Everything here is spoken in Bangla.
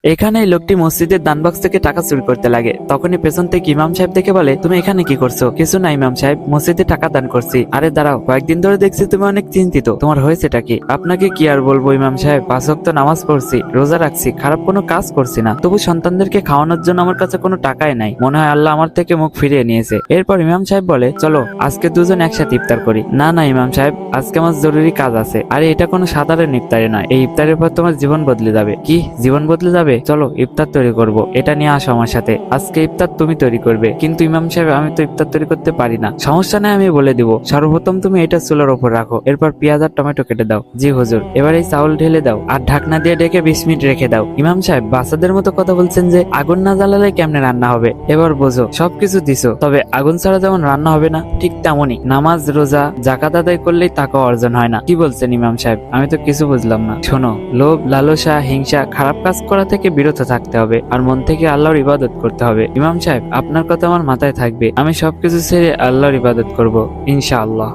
এখানে এই লোকটি মসজিদের দান বক্স থেকে টাকা চুরি করতে লাগে। তখনই পেছন থেকে ইমাম সাহেব দেখে বলে, তুমি এখানে কি করছো? কিছু না ইমাম সাহেব, মসজিদে টাকা দান করছি। আরে দাঁড়াও, কয়েকদিন ধরে দেখছি তুমি অনেক চিন্তিত, তোমার হয়েছেটা কি? আপনাকে কি আর বলবো ইমাম সাহেব, 5 ওয়াক্ত নামাজ পড়ছি, রোজা রাখছি, খারাপ কোনো কাজ করছি না, তবু সন্তানদেরকে খাওয়ানোর জন্য আমার কাছে কোনো টাকাই নাই। মনে হয় আল্লাহ আমার থেকে মুখ ফিরিয়ে নিয়েছে। এরপর ইমাম সাহেব বলে, চলো আজকে দুজন একসাথে ইফতার করি। না না ইমাম সাহেব, আজকে আমার জরুরি কাজ আছে। আরে এটা কোনো সাধারণ ইফতারি নয়, এই ইফতারের পর তোমার জীবন বদলে যাবে। কি জীবন বদলে যাবে? চলো ইফতার তৈরি করব, এটা নিয়ে আসো আমার সাথে। আজকে ইফতার তুমি তৈরি করবে। কিন্তু ইমাম সাহেব, আমি তো ইফতার তৈরি করতে পারি না। সমস্যা নাই, আমি বলে দিব। সর্বপ্রথম তুমি এটা চুলার উপর রাখো, এরপর পেঁয়াজ আর টমেটো কেটে দাও। জি হুজুর। এবার এই চাউল ঢেলে দাও আর ঢাকনা দিয়ে ঢেকে 20 মিনিট রেখে দাও। ইমাম সাহেব বাচ্চাদের মতো কথা বলছেন যে, আগুন না জ্বালালে কেমনে রান্না হবে? এবার বোঝো, সবকিছু দিছো, তবে আগুন ছাড়া যেমন রান্না হবে না, ঠিক তেমনই নামাজ রোজা জাকাত আদায় করলেই টাকা অর্জন হয় না। কি বলছেন ইমাম সাহেব? আমি তো কিছু বুঝলাম না। শোনো, লোভ লালসা হিংসা খারাপ কাজ করা থেকে বিরত থাকতে হবে আর মন থেকে আল্লাহর ইবাদত করতে হবে। ইমাম সাহেব আপনার কথা আমার মাথায় থাকবে, আমি সবকিছু ছেড়ে আল্লাহর ইবাদত করব ইনশাআল্লাহ।